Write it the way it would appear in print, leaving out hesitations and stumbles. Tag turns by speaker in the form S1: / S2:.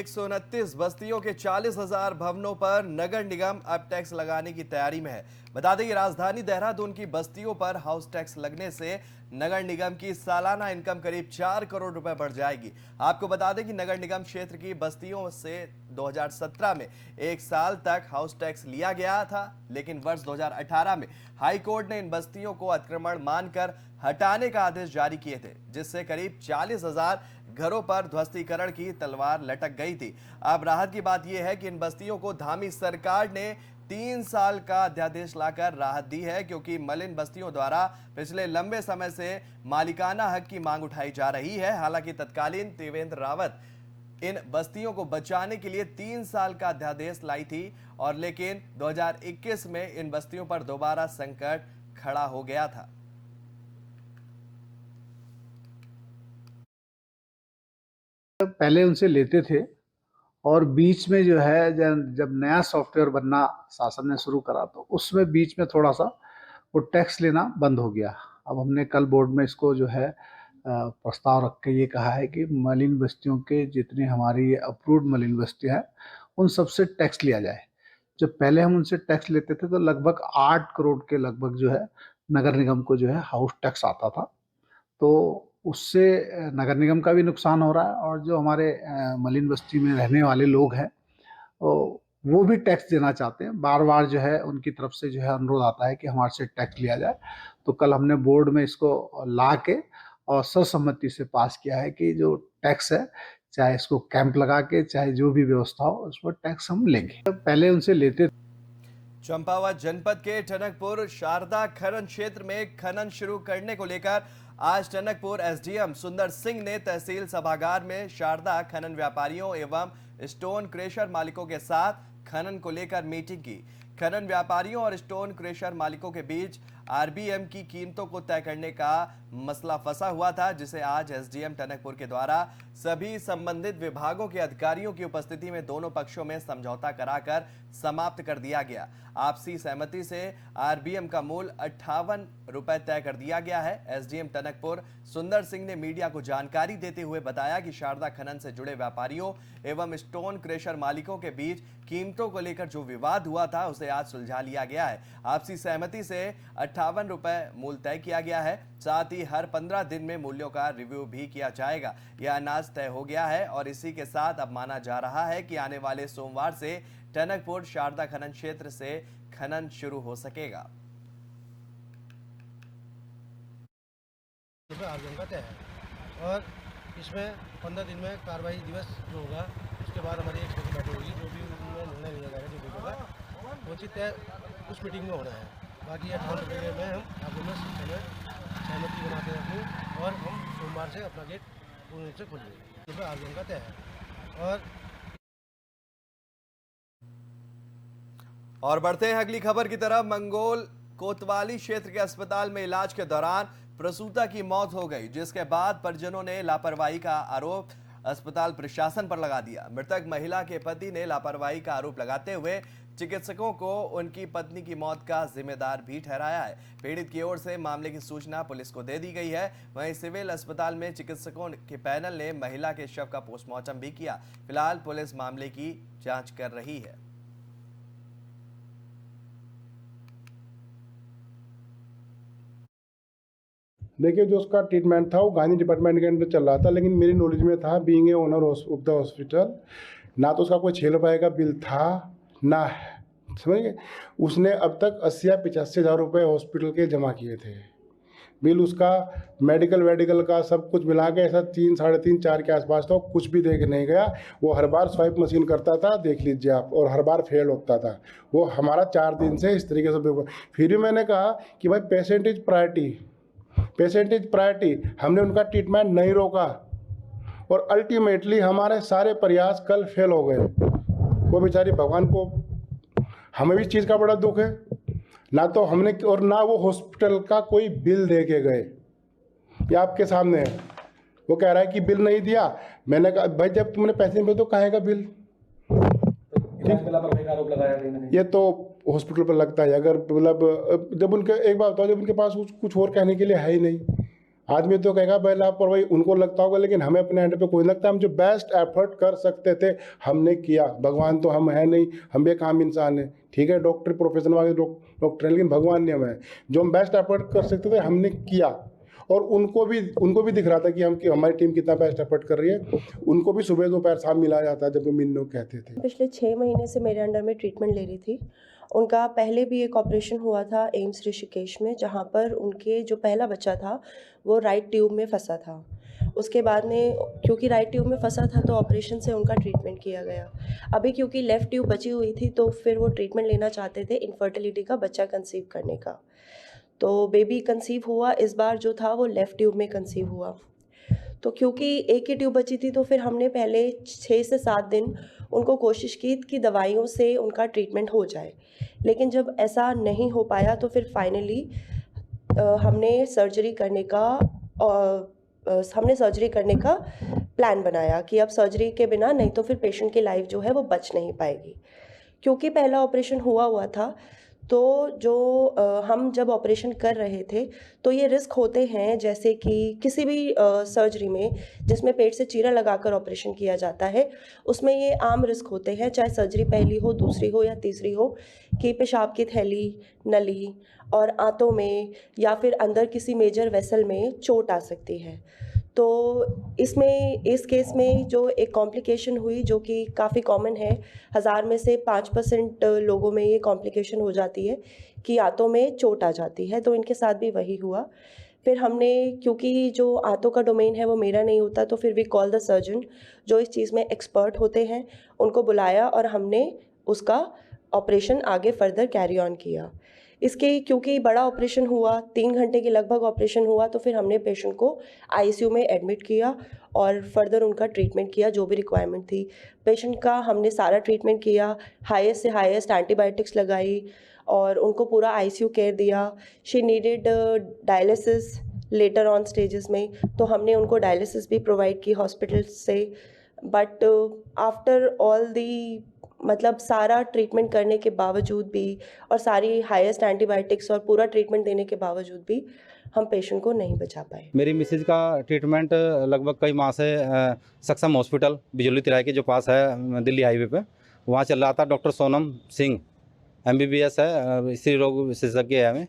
S1: 129 बस्तियों के 40,000 भवनों पर नगर निगम अब टैक्स लगाने की तैयारी में है। बता दें कि राजधानी देहरादून की बस्तियों पर हाउस टैक्स लगने से नगर निगम की सालाना इनकम करीब 4 करोड़ रुपए बढ़ जाएगी। आपको बता दें कि नगर निगम क्षेत्र की बस्तियों से 2017 में एक साल तक हाउस टैक्स लिया गया था, लेकिन वर्ष 2018 में हाई कोर्ट ने इन बस्तियों को अतिक्रमण मानकर हटाने का आदेश जारी किए थे, जिससे करीब 40,000 घरों पर ध्वस्तीकरण की तलवार लटक गई थी। अब राहत की बात यह है कि इन बस्तियों को धामी सरकार ने 3 साल का अध्यादेश लाकर राहत दी है, क्योंकि मलिन बस्तियों द्वारा पिछले लंबे समय से मालिकाना हक की मांग उठाई जा रही है। हालांकि तत्कालीन त्रिवेंद्र रावत इन बस्तियों को बचाने के लिए 3 साल का अध्यादेश लाई थी, और लेकिन 2021 में इन बस्तियों पर दोबारा संकट खड़ा हो गया था।
S2: पहले उनसे लेते थे और बीच में जो है जब नया सॉफ्टवेयर बनना शासन ने शुरू करा तो उसमें बीच में थोड़ा सा वो टैक्स लेना बंद हो गया। अब हमने कल बोर्ड में इसको जो है प्रस्ताव रख के ये कहा है कि मलिन बस्तियों के जितने हमारी अप्रूव्ड मलिन बस्तियाँ हैं उन सबसे टैक्स लिया जाए। जब पहले हम उनसे टैक्स लेते थे तो लगभग 8 करोड़ के लगभग जो है नगर निगम को जो है हाउस टैक्स आता था। तो उससे नगर निगम का भी नुकसान हो रहा है और जो हमारे मलिन बस्ती में रहने वाले लोग हैं वो भी टैक्स देना चाहते हैं। बार बार जो है उनकी तरफ से जो है अनुरोध आता है कि हमारे से टैक्स लिया जाए। तो कल हमने बोर्ड में इसको ला के और सर्वसम्मति से पास किया है कि जो टैक्स है, चाहे इसको कैंप लगा के चाहे जो भी व्यवस्था हो उस पर टैक्स हम लेंगे। पहले उनसे लेते।
S1: चंपावत जनपद के टनकपुर शारदा खनन क्षेत्र में खनन शुरू करने को लेकर आज टनकपुर एसडीएम सुंदर सिंह ने तहसील सभागार में शारदा खनन व्यापारियों एवं स्टोन क्रेशर मालिकों के साथ खनन को लेकर मीटिंग की। खनन व्यापारियों और स्टोन क्रेशर मालिकों के बीच आरबीएम की कीमतों को तय करने का मसला फंसा हुआ था, जिसे आज एसडीएम टनकपुर के द्वारा सभी संबंधित विभागों के अधिकारियों की उपस्थिति में दोनों पक्षों में समझौता कराकर समाप्त कर दिया गया। आपसी सहमति से आरबीएम का मूल्य 58 रुपए तय कर दिया गया है। एसडीएम टनकपुर सुंदर सिंह ने मीडिया को जानकारी देते हुए बताया कि शारदा खनन से जुड़े व्यापारियों एवं स्टोन क्रेशर मालिकों के बीच कीमतों को लेकर जो विवाद हुआ था उसे आज सुलझा लिया गया है। आपसी सहमति से 58 रुपए मूल्य तय किया गया है। साथ ही हर 15 दिन में मूल्यों का रिव्यू भी किया जाएगा। यह अनाज तय हो गया है और इसी के साथ अब माना जा रहा है कि आने वाले सोमवार से टनकपुर शारदा खनन क्षेत्र से खनन शुरू हो सकेगा।
S3: आरबीएम का तय है और इसमें 15 दिन में कार्रवाई दिवस जो होगा उसके बाद हमारी एक छोटी बैठक होगी, जो भी निर्णय लिया जाएगा, जो भी होगा वो चीज़ तय उस मीटिंग में होना है। बाकी 58 रुपये में हम आरबीएम में सहमति बनाते रखें और हम सोमवार से अपना गेट पूर्ण रूप से खोल देंगे। आरबीएम का तय है
S1: और बढ़ते हैं अगली खबर की तरफ। मंगोल कोतवाली क्षेत्र के अस्पताल में इलाज के दौरान प्रसूता की मौत हो गई, जिसके बाद परिजनों ने लापरवाही का आरोप अस्पताल प्रशासन पर लगा दिया। मृतक महिला के पति ने लापरवाही का आरोप लगाते हुए चिकित्सकों को उनकी पत्नी की मौत का जिम्मेदार भी ठहराया है। पीड़ित की ओर से मामले की सूचना पुलिस को दे दी गई है। वहीं सिविल अस्पताल में चिकित्सकों के पैनल ने महिला के शव का पोस्टमार्टम भी किया। फिलहाल पुलिस मामले की जांच कर रही है।
S4: देखिए, जो उसका ट्रीटमेंट था वो गांधी डिपार्टमेंट के अंदर चल रहा था, लेकिन मेरी नॉलेज में था, being a owner of the hospital, ना तो उसका कोई 6 रुपये का बिल था ना है, समझ गए। उसने अब तक 80 या 85 हज़ार रुपये हॉस्पिटल के जमा किए थे। बिल उसका मेडिकल का सब कुछ मिला के ऐसा 3, साढ़े 3, 4 के आसपास था। कुछ भी देख नहीं गया। वो हर बार स्वाइप मशीन करता था, देख लीजिए आप, और हर बार फेल होता था। वो हमारा 4 दिन से इस तरीके से। फिर भी मैंने कहा कि भाई पेशेंट इज प्रायोरिटी। हमने उनका ट्रीटमेंट नहीं रोका और अल्टीमेटली हमारे सारे प्रयास कल फेल हो गए। वो बेचारी, भगवान को, हमें भी इस चीज़ का बड़ा दुख है। ना तो हमने और ना वो हॉस्पिटल का कोई बिल दे के गए। ये आपके सामने है। वो कह रहा है कि बिल नहीं दिया। मैंने कहा भाई जब तुमने पैसे नहीं दिए तो काहे का बिल? आरोप लगाया ये तो हॉस्पिटल पर लगता है। अगर मतलब जब उनके, एक बात बताओ, जब उनके पास कुछ और कहने के लिए है ही नहीं, आदमी तो कहेगा भाई लापरवाही उनको लगता होगा, लेकिन हमें अपने एंड पे कोई लगता है। हम जो बेस्ट एफर्ट कर सकते थे हमने किया। भगवान तो हम है नहीं, हम भी एक आम इंसान है, ठीक है, डॉक्टर प्रोफेशन वाले डॉक्टर हैं, लेकिन भगवान ने हमें जो हम बेस्ट एफर्ट कर सकते थे हमने किया। और उनको भी दिख रहा था कि हमारी टीम कितना बेस्ट एफर्ट कर रही है। उनको भी सुबह दोपहर शाम मिला जाता है जब वो मिलने को कहते थे।
S5: पिछले 6 महीने से मेरे अंडर में ट्रीटमेंट ले रही थी। उनका पहले भी एक ऑपरेशन हुआ था एम्स ऋषिकेश में, जहाँ पर उनके जो पहला बच्चा था वो राइट ट्यूब में फंसा था। उसके बाद में क्योंकि राइट ट्यूब में फंसा था तो ऑपरेशन से उनका ट्रीटमेंट किया गया। अभी क्योंकि लेफ़्ट ट्यूब बची हुई थी तो फिर वो ट्रीटमेंट लेना चाहते थे इनफर्टिलिटी का, बच्चा कंसीव करने का। तो बेबी कंसीव हुआ, इस बार जो था वो लेफ़्ट ट्यूब में कंसीव हुआ। तो क्योंकि एक ही ट्यूब बची थी तो फिर हमने पहले 6 से 7 दिन उनको कोशिश की कि दवाइयों से उनका ट्रीटमेंट हो जाए, लेकिन जब ऐसा नहीं हो पाया तो फिर फाइनली हमने सर्जरी करने का प्लान बनाया कि अब सर्जरी के बिना नहीं तो फिर पेशेंट की लाइफ जो है वो बच नहीं पाएगी। क्योंकि पहला ऑपरेशन हुआ था तो जो हम जब ऑपरेशन कर रहे थे तो ये रिस्क होते हैं, जैसे कि किसी भी सर्जरी में जिसमें पेट से चीरा लगाकर ऑपरेशन किया जाता है उसमें ये आम रिस्क होते हैं, चाहे सर्जरी पहली हो, दूसरी हो या तीसरी हो, कि पेशाब की थैली, नली और आंतों में या फिर अंदर किसी मेजर वेसल में चोट आ सकती है। तो इस केस में जो एक कॉम्प्लिकेशन हुई जो कि काफ़ी कॉमन है, 1000 में से 5% लोगों में ये कॉम्प्लिकेशन हो जाती है कि आंतों में चोट आ जाती है, तो इनके साथ भी वही हुआ। फिर हमने, क्योंकि जो आंतों का डोमेन है वो मेरा नहीं होता, तो फिर वी कॉल द सर्जन जो इस चीज़ में एक्सपर्ट होते हैं, उनको बुलाया और हमने उसका ऑपरेशन आगे फर्दर कैरी ऑन किया। इसके क्योंकि बड़ा ऑपरेशन हुआ, 3 घंटे के लगभग ऑपरेशन हुआ, तो फिर हमने पेशेंट को आईसीयू में एडमिट किया और फर्दर उनका ट्रीटमेंट किया जो भी रिक्वायरमेंट थी। पेशेंट का हमने सारा ट्रीटमेंट किया, हाईएस्ट से हाईएस्ट एंटीबायोटिक्स लगाई और उनको पूरा आईसीयू केयर दिया। She needed dialysis later on stages में, तो हमने उनको डायलिसिस भी प्रोवाइड की हॉस्पिटल से। बट आफ्टर ऑल दी मतलब सारा ट्रीटमेंट करने के बावजूद भी और सारी हाईएस्ट एंटीबायोटिक्स और पूरा ट्रीटमेंट देने के बावजूद भी हम पेशेंट को नहीं बचा पाए।
S6: मेरी मिसेज का ट्रीटमेंट लगभग कई माह से सक्षम हॉस्पिटल बिजली तिराई के जो पास है दिल्ली हाईवे पे, वहाँ चल रहा था। डॉक्टर सोनम सिंह MBBS है, स्त्री रोग विशेषज्ञ है हमें।